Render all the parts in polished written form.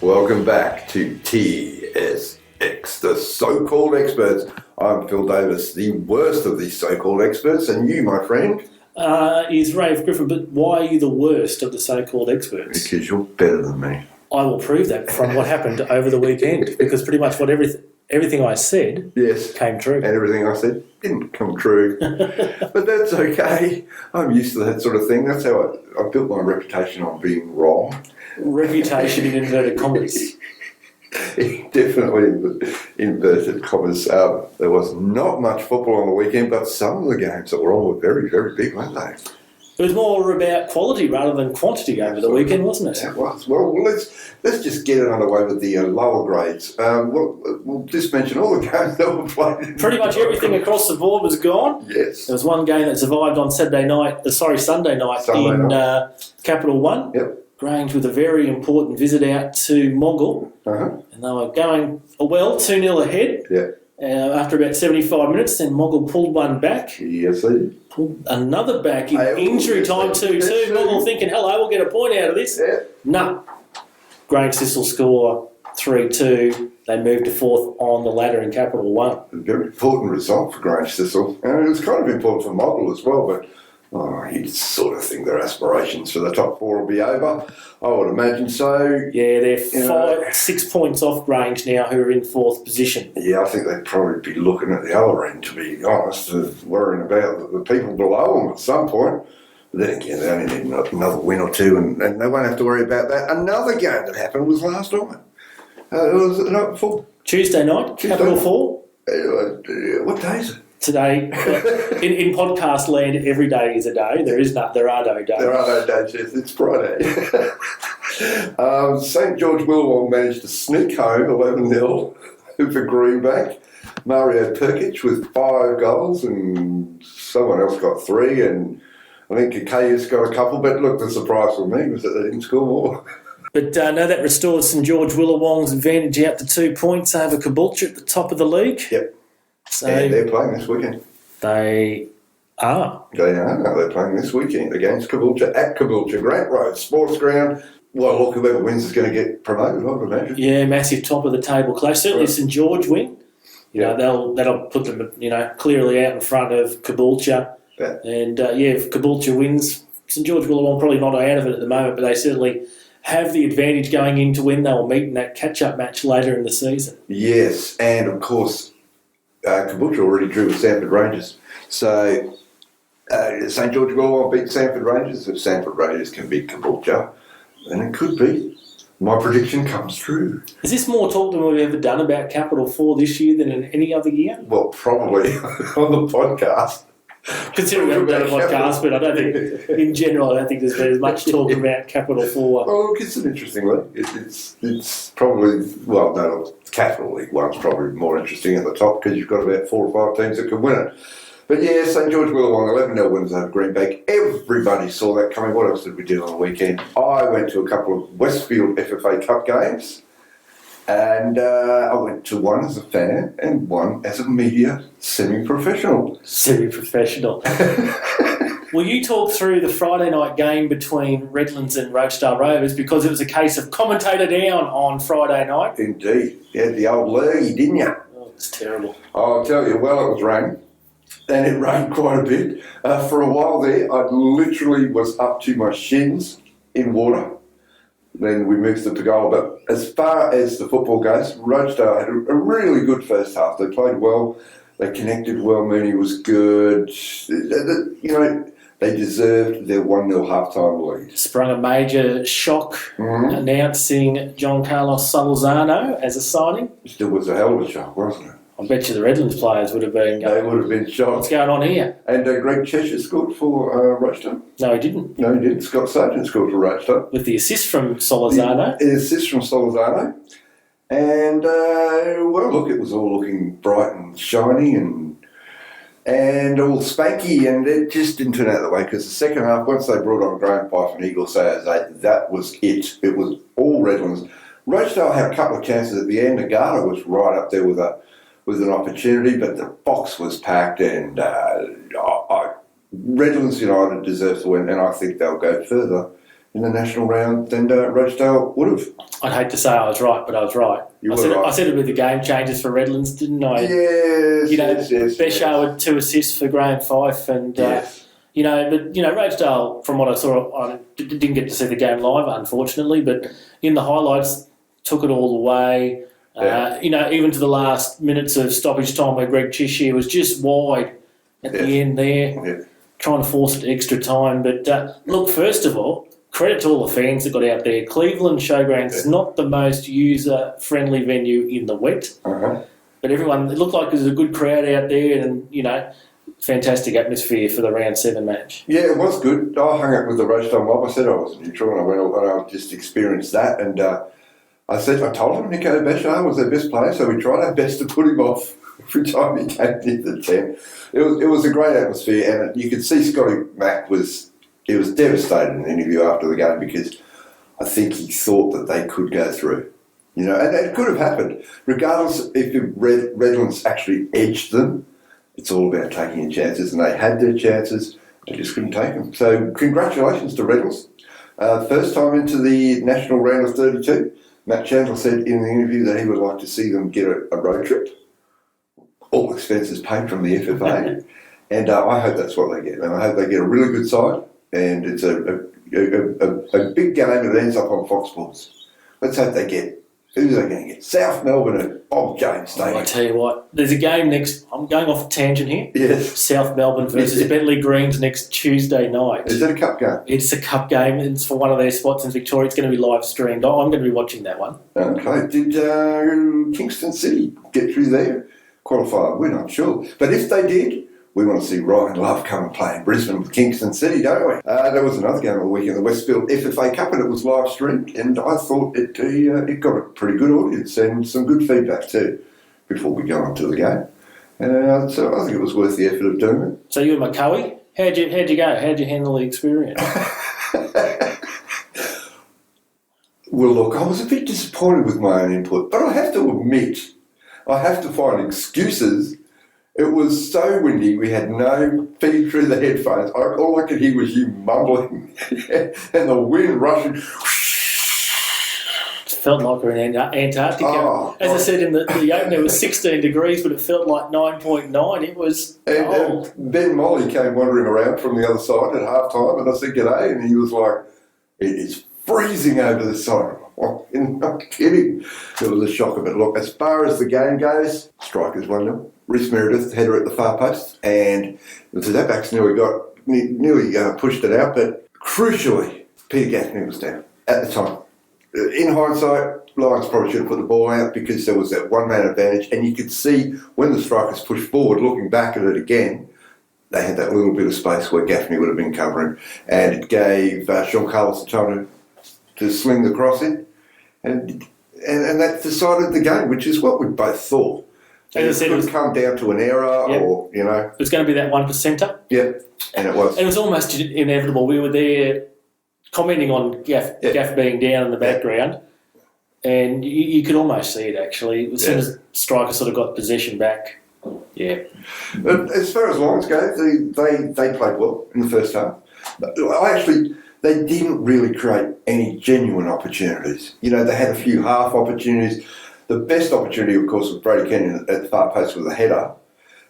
Welcome back to TSX, the So-Called Xperts. I'm Phil Davis, the worst of the So-Called Experts, and you, my friend? Is Rafe Griffin, but why are you the worst of the So-Called Experts? Because you're better than me. I will prove that from what happened over the weekend, because pretty much everything I said came true. And everything I said didn't come true. But that's okay. I'm used to that sort of thing. That's how I built my reputation on being wrong. Reputation in inverted commas. Definitely inverted commas. There was not much football on the weekend, but some of the games that were on were very, very big, weren't they? It was more about quality rather than quantity over the weekend, wasn't it? It was. Well, let's just get it underway with the lower grades. We'll just mention all the games that were played. Pretty much everything across the board was gone. Yes. There was one game that survived on Sunday night in Capital One. Yep. Grange with a very important visit out to Moggle. Uh-huh. And they were going, 2-0 ahead. Yeah. After about 75 minutes, then Moggle pulled one back. Yes, they did. Pulled another back in injury time 2-2. Moggle thinking, hello, we'll get a point out of this. Yeah. No. Grange Thistle score 3-2. They moved to fourth on the ladder in Capital One. A very important result for Grange Thistle. And it was kind of important for Moggle as well, but you'd sort of think their aspirations for the top four will be over. I would imagine so. Yeah, they're 6 points off Grange now, who are in fourth position. Yeah, I think they'd probably be looking at the other end, to be honest, worrying about the people below them at some point. But then again, they only need another win or two, and they won't have to worry about that. Another game that happened was last night. It was the night before. Tuesday night, Capital 4. What day is it? Today, in podcast land, every day is a day. There are no days. There are no days, yes. It's Friday. St George Willawong managed to sneak home 11-0 for Greenbank. Mario Perkic with 5 goals, and someone else got 3, and I think Kakayu's got a couple. But look, the surprise for me was that they didn't score more. But no, that restores St George Willawong's advantage out to 2 points over Caboolture at the top of the league. Yep. So and they're playing this weekend. They are. They're playing this weekend against Caboolture at Caboolture Grant Road Sports Ground. Well, look, whoever wins is going to get promoted, I would imagine. Yeah, massive top of the table clash. Certainly St George win. Yeah. That'll put them, clearly out in front of Caboolture. Yeah. And if Caboolture wins, St George Willawong probably not out of it at the moment, but they certainly have the advantage going into when they'll meet in that catch-up match later in the season. Yes, and of course, Caboolture already drew with Sanford Rangers. So St George Willawong beat Sanford Rangers. If Sanford Rangers can beat Caboolture, then it could be. My prediction comes true. Is this more talk than we've ever done about Capital 4 this year than in any other year? Well, probably on the podcast. Considering we haven't done a podcast, but I don't think, in general, I don't think there's been as much talk about Capital 4. Well, look, it's an interesting league. It's probably, Capital League One's probably more interesting at the top because you've got about 4 or 5 teams that can win it. But yeah, St George Willawong, 11-0 wins over Greenbank. Everybody saw that coming. What else did we do on the weekend? I went to a couple of Westfield FFA Cup games. And I went to one as a fan and one as a media semi-professional. Semi-professional. Will you talk through the Friday night game between Redlands and Rochedale Rovers, because it was a case of commentator down on Friday night? Indeed. You had the old lurgy, didn't you? Oh, it's terrible. I'll tell you, well, it was raining. And it rained quite a bit. For a while there, I literally was up to my shins in water. Then we moved to goal. But as far as the football goes, Rochedale had a really good first half. They played well. They connected well. Mooney was good. They deserved their 1-0 half-time lead. Sprung a major shock announcing John Carlos Solzano as a signing. Still was a hell of a shock, wasn't it? I bet you the Redlands players would have been going, they would have been shocked. What's going on here? And Greg Cheshire scored for Rochedale. No, he didn't. No, he didn't. Scott Sargent scored for Rochedale. With the assist from Solzano. The assist from Solzano. And, look, it was all looking bright and shiny and all spanky, and it just didn't turn out that way because the second half, once they brought on Graham Fife and Eagle Sayers, that was it. It was all Redlands. Rochedale had a couple of chances at the end. Agata was right up there with an opportunity, but the box was packed, and Redlands United deserves to win, and I think they'll go further in the national round than Rochdale would have. I'd hate to say I was right, but I was right. I said it with the game changes for Redlands, didn't I? Yes, yes. Beshow had 2 assists for Graham Fife, and Rochdale, from what I saw, I didn't get to see the game live, unfortunately, but in the highlights, took it all the way. Yeah. Even to the last minutes of stoppage time where Greg Tishier was just wide at the end there, trying to force it to extra time. But look, first of all, credit to all the fans that got out there. Cleveland Showgrounds is not the most user-friendly venue in the wet, but it looked like there was a good crowd out there, and fantastic atmosphere for the round 7 match. Yeah, it was good. I hung out with the Rochdale mob. I said I was neutral, and I went and I just experienced that, and I told him Nico Beshow was their best player, so we tried our best to put him off every time he came near the 10. It was a great atmosphere, and you could see Scotty Mack was devastated in the interview after the game, because I think he thought that they could go through. And it could have happened. Regardless if the Redlands actually edged them, it's all about taking your chances, and they had their chances, they just couldn't take them. So congratulations to Redlands. First time into the national round of 32. Matt Chandler said in the interview that he would like to see them get a road trip, all expenses paid from the FFA, and I hope that's what they get. And I hope they get a really good side, and it's a big game, and it ends up on Fox Sports. Let's hope they get. Who are they going to get? South Melbourne at Bob James Stadium. I tell you what, there's a game next. I'm going off a tangent here. Yes. South Melbourne versus Bentley Greens next Tuesday night. Is it a cup game? It's a cup game. It's for one of their spots in Victoria. It's going to be live streamed. I'm going to be watching that one. Okay. Did Kingston City get through there? Qualified? We're not sure. But if they did, we want to see Ryan Love come and play in Brisbane with Kingston City, don't we? There was another game of the weekend, the Westfield FFA Cup, and it was live streamed, and I thought it got a pretty good audience and some good feedback too before we go on to the game. So I think it was worth the effort of doing it. So you were McCoy. How'd you go? How'd you handle the experience? Well, look, I was a bit disappointed with my own input, but I have to admit, I have to find excuses. It was so windy, we had no feed through the headphones. All I could hear was you mumbling and the wind rushing. It felt like we're in Antarctica. As I said in the open, it was 16 degrees, but it felt like 9.9. It was cold. Ben Molly came wandering around from the other side at half time, and I said, "G'day," and he was like, "It is freezing over the side." You're not kidding. It was a shocker. But look, as far as the game goes, Strikers 1-0. Rhys Meredith, header at the far post, and the Zapbacks nearly pushed it out, but crucially, Peter Gaffney was down at the time. In hindsight, Lions probably should have put the ball out because there was that one-man advantage, and you could see when the Strikers pushed forward, looking back at it again, they had that little bit of space where Gaffney would have been covering, and it gave Sean Carlos the time to sling the cross in, and that decided the game, which is what we both thought. As I said, it would come down to an error, or it was going to be that 1%er. Yep, and it was. It was almost inevitable. We were there commenting on Gaff being down in the background, and you could almost see it actually. As soon as Striker sort of got possession back, But as far as Lions go, they played well in the first half. They didn't really create any genuine opportunities. They had a few half opportunities. The best opportunity, of course, was Brady Kenyon at the far post with a header.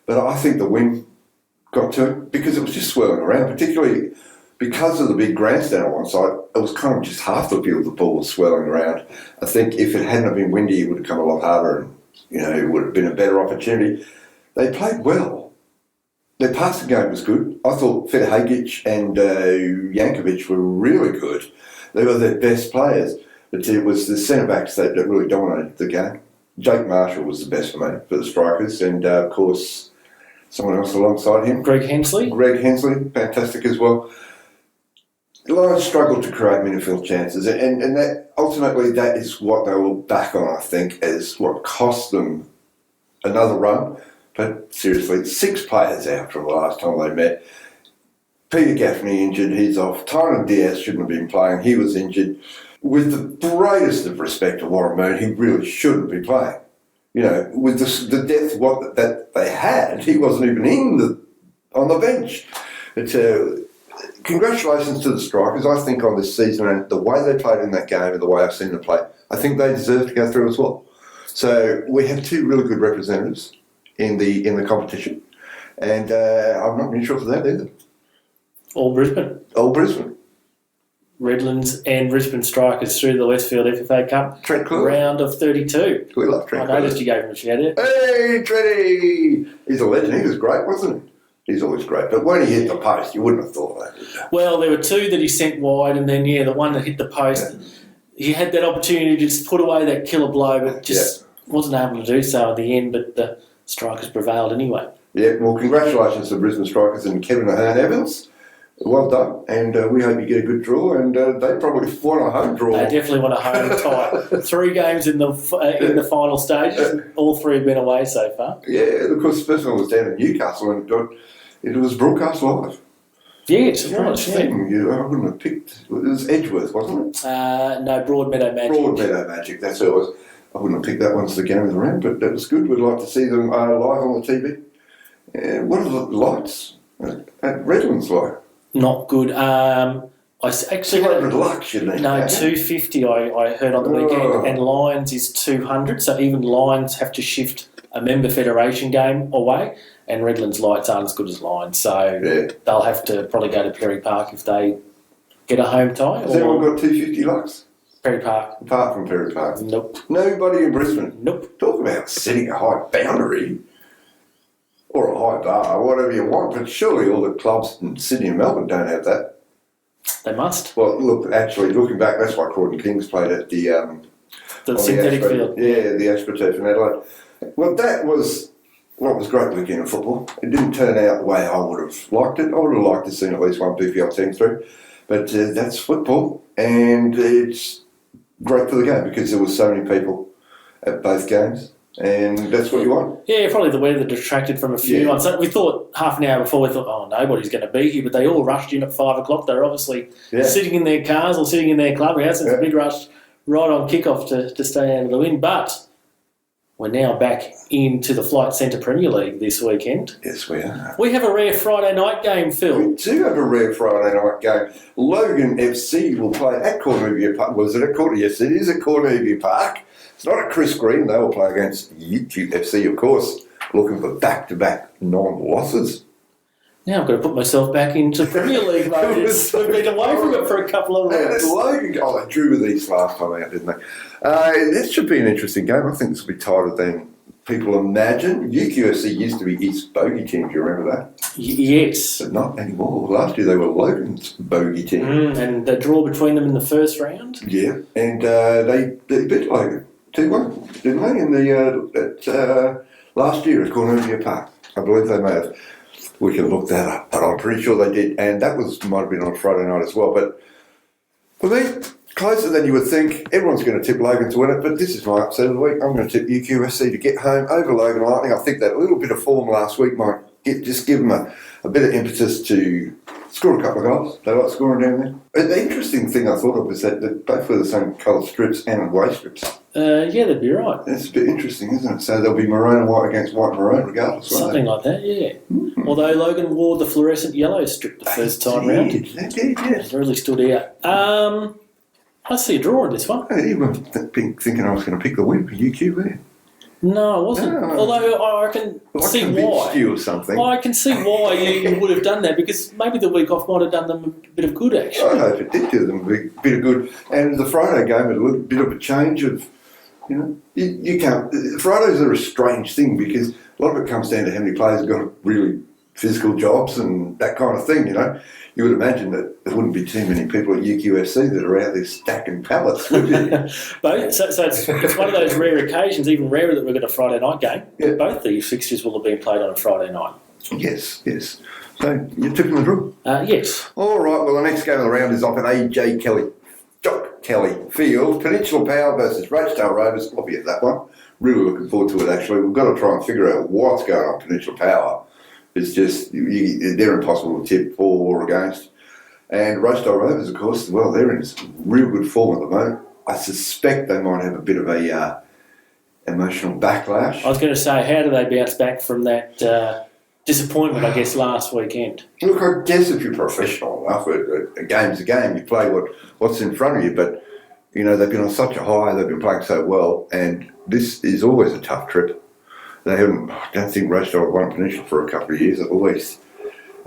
But I think the wind got to him because it was just swirling around, particularly because of the big grandstand on one side. It was kind of just half the field the ball was swirling around. I think if it hadn't have been windy, it would have come a lot harder and, it would have been a better opportunity. They played well. Their passing game was good. I thought Feta Hagic and Jankovic were really good. They were their best players. But it was the centre-backs that really dominated the game. Jake Marshall was the best for me, for the Strikers, and of course, someone else alongside him. Greg Hensley, fantastic as well. The Lions struggled to create meaningful chances, and that ultimately that is what they will back on, I think, as what cost them another run. But seriously, 6 players out from the last time they met. Peter Gaffney injured, he's off. Tyron Diaz shouldn't have been playing, he was injured. With the greatest of respect to Warren Moon, he really shouldn't be playing. With the depth that they had, he wasn't even on the bench. congratulations to the Strikers, I think, on this season and the way they played in that game and the way I've seen them play. I think they deserve to go through as well. So we have two really good representatives in the competition, and I'm not really sure for that either. All Brisbane. All Brisbane. Redlands and Brisbane Strikers through the Westfield FFA Cup Trent Clue. round of 32. We love Trent Clue. I noticed you gave him a shout out. Hey, Trenty! He's a legend. He was great, wasn't he? He's always great. But when he hit the post, you wouldn't have thought that, would you? Well, there were two that he sent wide, and then, the one that hit the post, he had that opportunity to just put away that killer blow, but just wasn't able to do so at the end, but the Strikers prevailed anyway. Yeah, well, congratulations to Brisbane Strikers and Kevin Ahern-Evans. Well done, and we hope you get a good draw, and they probably want a home draw. They definitely want a home tie. 3 games in the final stages, all 3 have been away so far. Yeah, of course, the first one was down in Newcastle, and it was broadcast live. Yes, it was. I wouldn't have picked. It was Edgeworth, wasn't it? No, Broadmeadow Magic. Broadmeadow Magic, that's who it was. I wouldn't have picked that one to the game of the round, but that was good. We'd like to see them live on the TV. What are the lights at Redlands like? Not good. I actually 200 lux, you need. No, 250 I heard on the weekend, and Lions is 200, so even Lions have to shift a member federation game away, and Redlands lights aren't as good as Lions, so they'll have to probably go to Perry Park if they get a home tie. Has anyone got 250 lux? Perry Park. Apart from Perry Park? Nope. Nobody in Brisbane? Nope. Talk about setting a high boundary. Or a high bar, whatever you want, but surely all the clubs in Sydney and Melbourne don't have that. They must. Well, look, actually, looking back, that's why Croydon Kings played at the synthetic field. Yeah, the AstroTurf in Adelaide. Well, that was what was great weekend of football. It didn't turn out the way I would have liked it. I would have liked to see at least one BPL team through, but that's football, and it's great for the game because there were so many people at both games. And that's what you want. Yeah, probably the weather detracted from a few ones. So we thought half an hour before, we thought, oh, nobody's going to be here, but they all rushed in at 5 o'clock. They were obviously sitting in their cars or sitting in their clubhouse. It's a big rush right on kickoff to stay out of the wind. But we're now back into the Flight Centre Premier League this weekend. Yes, we are. We have a rare Friday night game, Phil. We do have a rare Friday night game. Logan FC will play at Cornubia Park. Was it at Cornubia? Yes, it is at Cornubia Park. It's not at Chris Green. They will play against YouTube FC, of course, looking for back-to-back non-losses. Now I've got to put myself back into Premier League mode. We've been away from it for a couple of weeks. Logan, they drew with these last time out, didn't they? This should be an interesting game. I think this will be tighter than people imagine. UQFC used to be East Bogey team. Do you remember that? Yes. But not anymore. Last year they were Logan's Bogey team. And the draw between them in the first round? Yeah, and they beat Logan 2-1, didn't they? In the last year at Cornubia Park. I believe they may have. We can look that up, but I'm pretty sure they did. And that might have been on a Friday night as well. But for me, closer than you would think. Everyone's going to tip Logan to win it, but this is my upset of the week. I'm going to tip UQSC to get home over Logan Lightning. I think that little bit of form last week might just give them a bit of impetus to score a couple of goals. They like scoring down there. The interesting thing I thought of was that they both wear the same coloured strips and away strips. Yeah, that'd be right. That's a bit interesting, isn't it? So there'll be maroon and white against white and maroon regardless. Something like that, yeah. Mm-hmm. Although Logan wore the fluorescent yellow strip the first time round. They did, yes. It really stood out. I see a draw in this one. Hey, you weren't thinking I was going to pick the win for UQ there. No, I wasn't. No. Although I can see why. You or something. I can see why you would have done that, because maybe the week off might have done them a bit of good, actually. I hope it did do them a bit of good. And the Friday game had a little bit of a change of, you can't. Fridays are a strange thing because a lot of it comes down to how many players have got really physical jobs and that kind of thing, You would imagine that there wouldn't be too many people at UQFC that are out there stacking pallets, would you? But so it's one of those rare occasions, even rarer, that we've got a Friday night game. Yeah. Both these fixtures will have been played on a Friday night. Yes. So you're tipping the draw? Yes. All right, well, the next game of the round is off at AJ Kelly. Jock Kelly Field. Peninsula Power versus Rochedale Rovers. I'll be at that one. Really looking forward to it, actually. We've got to try and figure out what's going on Peninsula Power. It's just, they're impossible to tip for or against. And Rochedale Rovers, of course, well, they're in real good form at the moment. I suspect they might have a bit of a emotional backlash. I was going to say, how do they bounce back from that disappointment, I guess, last weekend. Look, I guess if you're professional enough, a game's a game. You play what's in front of you. But, they've been on such a high, they've been playing so well, and this is always a tough trip. I don't think Rosedale have won Peninsula for a couple of years at least.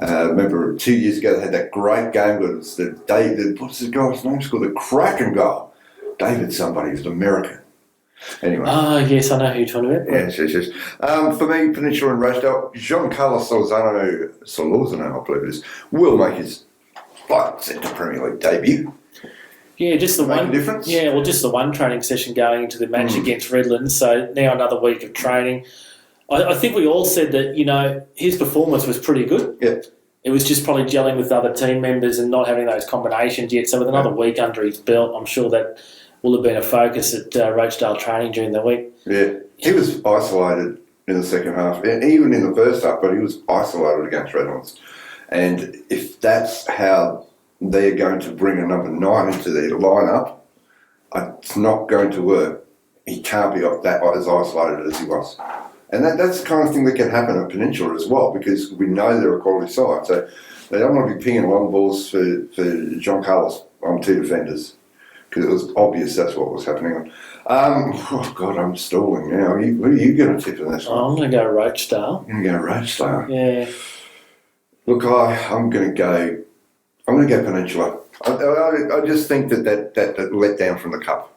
Remember 2 years ago they had that great game with what's the guy's name? It's called the Kraken goal. David somebody, who's American. Anyway. Oh, yes, I know who you're talking about. Yes. For me, Peninsula and Rosedale, Giancarlo Solorzano, I believe it is, will make his centre Premier League debut. Yeah, just the one difference. Yeah, well, just the one training session going into the match against Redlands. So now another week of training. I think we all said that his performance was pretty good. Yeah. It was just probably gelling with other team members and not having those combinations yet. So with another week under his belt, I'm sure that will have been a focus at Rosedale training during the week. Yeah, he was isolated in the second half, even in the first half, but he was isolated against Redlands. And if that's how they're going to bring a number 9 into their lineup, it's not going to work. He can't be that as isolated as he was. And that's the kind of thing that can happen at Peninsula as well, because we know they're a quality side. So they don't want to be pinging long balls for John Carlos on 2 defenders, because it was obvious that's what was happening. Oh, God, I'm stalling now. What are you going to tip in this one? I'm going to go Rosedale. You're going to go Rosedale? Yeah. Look, I'm going to go Peninsula. I just think that let down from the cup.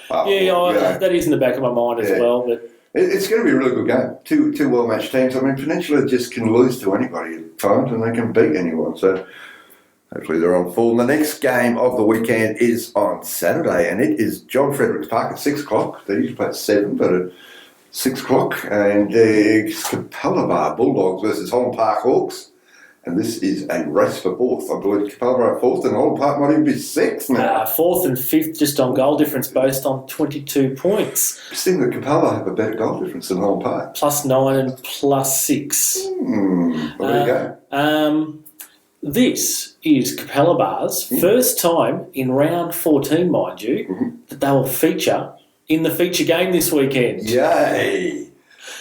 That is in the back of my mind as well. But it's going to be a really good game. Two well-matched teams. I mean, Peninsula just can lose to anybody at times, and they can beat anyone. So hopefully they're on form. The next game of the weekend is on Saturday, and it is John Fredericks Park at 6 o'clock. They usually play at 7, but at 6 o'clock. And it's Capalaba Bulldogs versus Holland Park Hawks. And this is a race for 4th. I believe Capalaba at 4th, and Holland Park might even be 6th now. 4th and 5th just on goal difference, based on 22 points. I think that Capalaba have a better goal difference than Holland Park. +9 and +6. Well, there you go. This is Capalabar's first time in round 14, mind you, that they will feature in the feature game this weekend. Yay!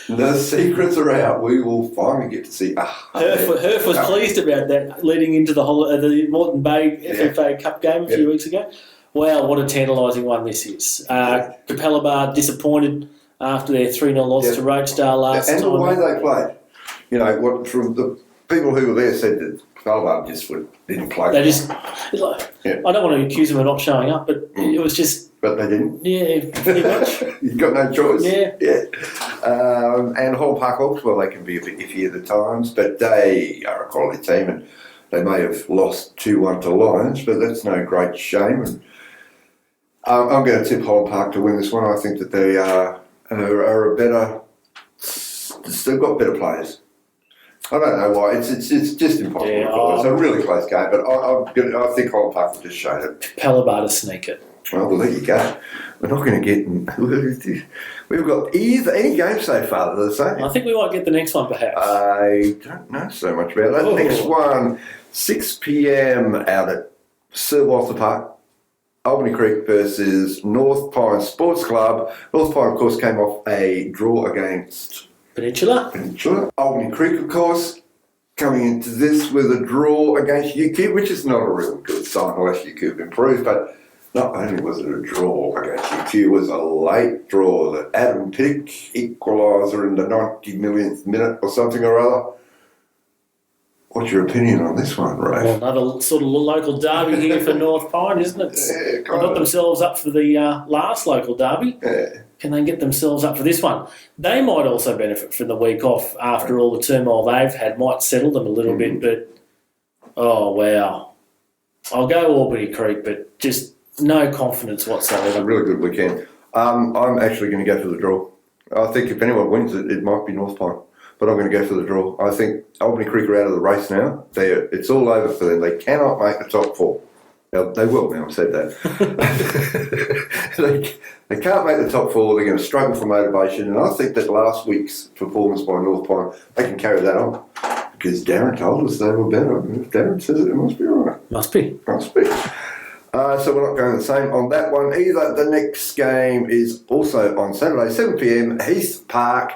The secrets are out. We will finally get to see. Herf was pleased about that leading into the Moreton Bay FFA Cup game a few weeks ago. Wow, what a tantalising one this is. Capalabar disappointed after their 3-0 loss to Rosedale last time. And the way they played. From the people who were there said that Capalaba just didn't play. They just, I don't want to accuse them of not showing up, but it was just... But they didn't? Yeah, pretty much. You've got no choice? Yeah. And Holland Park Hawks, well, they can be a bit iffy at times, but they are a quality team, and they may have lost 2-1 to Lions, but that's no great shame. And I'm going to tip Holland Park to win this one. I think that they are a better... They've got better players. I don't know why. It's just impossible to call. It's a really close game, but I think Holland Park will just show it. Capalabar to sneak it. Well, there you go. We're not going to get... We've got any game so far that are the same. I think we might get the next one, perhaps. I don't know so much about that. Next one, 6 p.m. out at Sir Walter Park. Albany Creek versus North Pine Sports Club. North Pine, of course, came off a draw against... Peninsula. Albany Creek, of course, coming into this with a draw against UQ, which is not a real good sign unless UQ improves, but... Not only was it a draw against UQ, it was a late draw that Adam Pick equaliser in the 90 millionth minute or something or other. What's your opinion on this one, Rafe? Well, another sort of local derby here for North Pine, isn't it? They got themselves up for the last local derby. Yeah. Can they get themselves up for this one? They might also benefit from the week off after all the turmoil they've had. Might settle them a little bit, but oh wow. I'll go Albany Creek, but just no confidence whatsoever. A really good weekend. I'm actually going to go for the draw. I think if anyone wins it might be North Pine. But I'm going to go for the draw. I think Albany Creek are out of the race now. It's all over for them. They cannot make the top 4. Now, they will now, I've said that. they can't make the top 4. They're going to struggle for motivation. And I think that last week's performance by North Pine, they can carry that on. Because Darren told us they were better. If Darren says it must be all right. Must be. So we're not going the same on that one either. The next game is also on Saturday, 7 p.m, Heath Park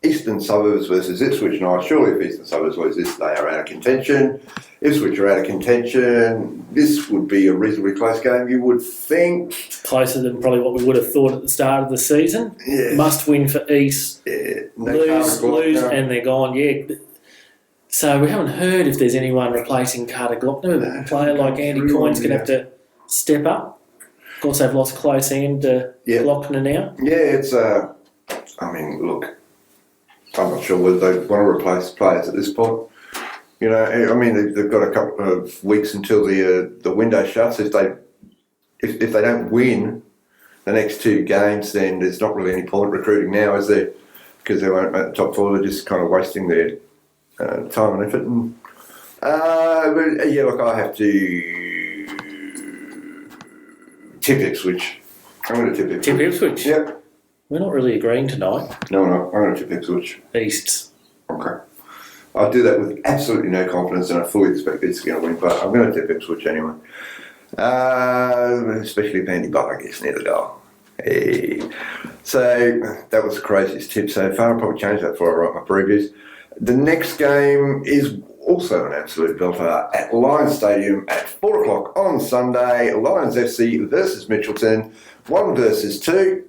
Eastern Suburbs versus Ipswich Night. Surely if Eastern Suburbs lose this, they are out of contention. Ipswich are out of contention. This would be a reasonably close game, you would think. Closer than probably what we would have thought at the start of the season. Yeah. Must win for East. Yeah. Lose, and they're gone. Yeah. So we haven't heard if there's anyone replacing Carter Glockner. A player like Andy Coyne's going to have to step up. Of course, they've lost close end to Glockner now. Yeah, it's I mean, look, I'm not sure whether they want to replace players at this point. You know, I mean, they've got a couple of weeks until the window shuts. If they don't win the next 2 games, then there's not really any point recruiting now, is there? Because they won't make the top 4. They're just kind of wasting their time and effort. And, but yeah, look, I have to tip Ipswich. I'm going to tip Ipswich. Tip Ipswich? Yep. We're not really agreeing tonight. No, I'm going to tip Ipswich. Easts. Okay. I'll do that with absolutely no confidence, and I fully expect it's going to win, but I'm going to tip Ipswich anyway. Especially if Andy Butler gets near the goal. Hey. So that was the craziest tip so far. I'll probably change that before I write my previews. The next game is also an absolute belter at Lions Stadium at 4 o'clock on Sunday. Lions FC versus Mitchelton, 1 versus 2.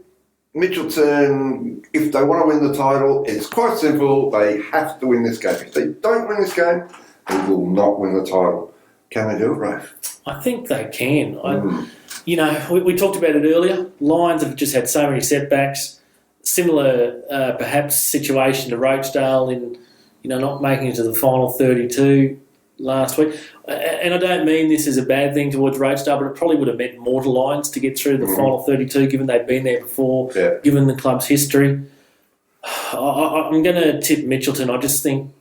Mitchelton, if they want to win the title, it's quite simple. They have to win this game. If they don't win this game, they will not win the title. Can they do it, Rafe? I think they can. You know, we talked about it earlier. Lions have just had so many setbacks. Similar, perhaps, situation to Rochdale in, you know, not making it to the final 32 last week. And I don't mean this is a bad thing towards Rochdale, but it probably would have meant more to Lions to get through the final 32, given they've been there before, given the club's history. I'm going to tip Mitchelton. I just think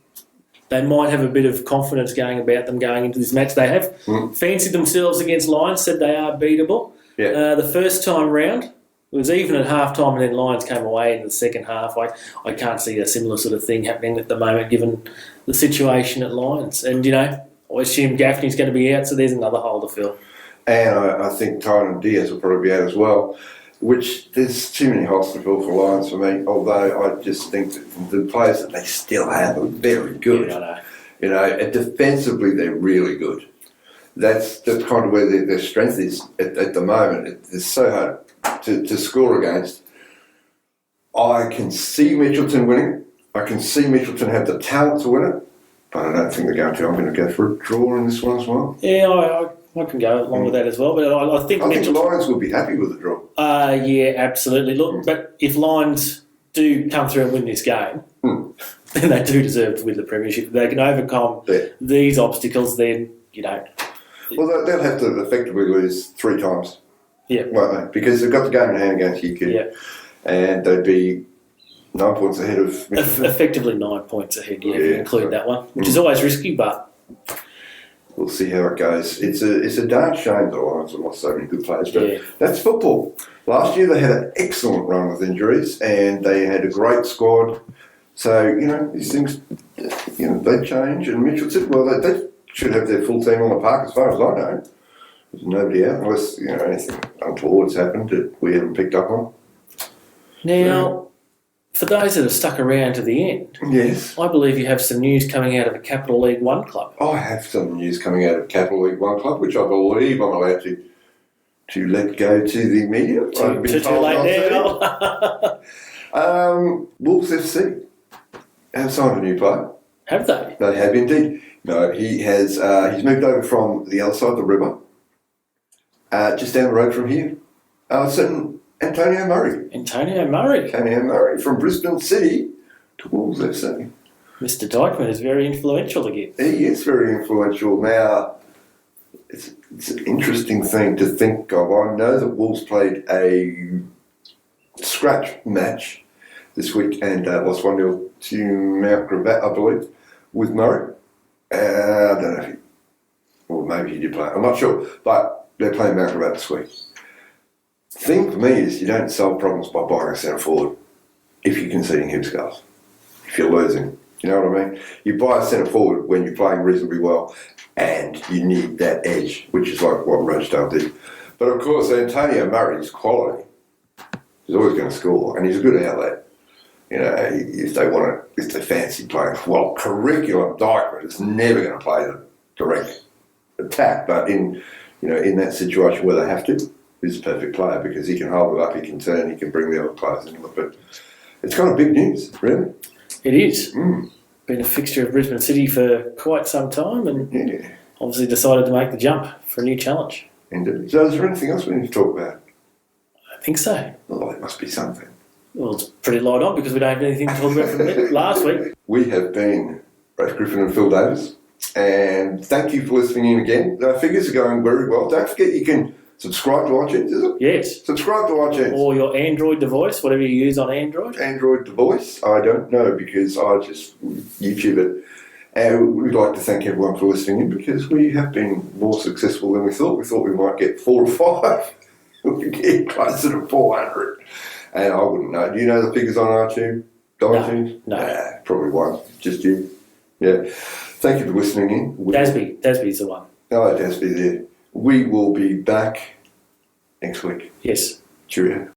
they might have a bit of confidence going about them going into this match. They have fancied themselves against Lions, said they are beatable. The first time round, it was even at half-time, and then Lions came away in the second half. I can't see a similar sort of thing happening at the moment, given the situation at Lions. And, you know, I assume Gaffney's going to be out, so there's another hole to fill. And I think Tyron Diaz will probably be out as well, which there's too many holes to fill for Lions for me, although I just think that the players that they still have are very good. Yeah, I know. You know, and defensively they're really good. That's kind of where their strength is at the moment. It's so hard to score against. I can see Mitchelton winning. I can see Mitchelton have the talent to win it, but I don't think they're going to. I'm going to go for a draw in this one as well. Yeah, I can go along with that as well, but I think the Lions will be happy with the draw. Yeah, absolutely. Look, but if Lions do come through and win this game, then they do deserve to win the premiership. If they can overcome these obstacles, then, you know. Well, they'll have to effectively lose 3 times. Yeah. Won't they? Because they've got the game in hand against UQ. Yeah. And they'd be 9 points ahead of Mitchelton. Effectively 9 points ahead, if you include that one, which is always risky, but we'll see how it goes. It's a darn shame the Lions have lost so many good players, but that's football. Last year they had an excellent run with injuries, and they had a great squad. So, you know, these things, you know, they change. And Mitchelton, well, they should have their full team on the park as far as I know. There's nobody out, unless, you know, anything untoward's happened that we haven't picked up on. Now, for those that have stuck around to the end, yes, I believe you have some news coming out of a Capital League 1 club. I have some news coming out of Capital League 1 club, which I believe I'm allowed to let go to the media. Too late now. Wolves FC have signed a new player. Have they? They have indeed. No, he has. He's moved over from the other side of the river, just down the road from here. Certain Antonio Murray. Antonio Murray From Brisbane City to Wolves FC. Mr. Dykeman is very influential again. He is very influential. Now, it's an interesting thing to think of. I know that Wolves played a scratch match this week and lost 1-0 to Mount Gravatt, I believe, with Murray. I don't know or maybe he did play. I'm not sure, but they're playing Mount Gravatt this week. The thing for me is you don't solve problems by buying a centre forward if you're conceding heaps of goals. If you're losing, you know what I mean? You buy a centre forward when you're playing reasonably well and you need that edge, which is like what Rochdale did. But of course, Antonio Murray's quality. He's always going to score and he's a good outlet. You know, if they fancy playing, well, curriculum Dyker is never going to play the direct attack, but in that situation where they have to, he's a perfect player because he can hold it up, he can turn, he can bring the other players into it. But it's kind of big news, really. It is. Been a fixture of Brisbane City for quite some time, and obviously decided to make the jump for a new challenge. Indeed. So is there anything else we need to talk about? I think so. Well, it must be something. Well, it's pretty light on because we don't have anything to talk about from last week. We have been Rafe Griffin and Phil Davis, and thank you for listening in again. Our figures are going very well. Don't forget you can subscribe to iTunes, is it? Yes. Subscribe to iTunes. Or your Android device, whatever you use on Android. Android device? I don't know because I just YouTube it. And we'd like to thank everyone for listening in because we have been more successful than we thought. We thought we might get 4 or 5. We get closer to 400. And I wouldn't know. Do you know the figures on iTunes? No. Nah, probably one. Just you. Yeah. Thank you for listening in. Dasby's the one. Oh, Dasby there. We will be back next week. Yes. Cheerio.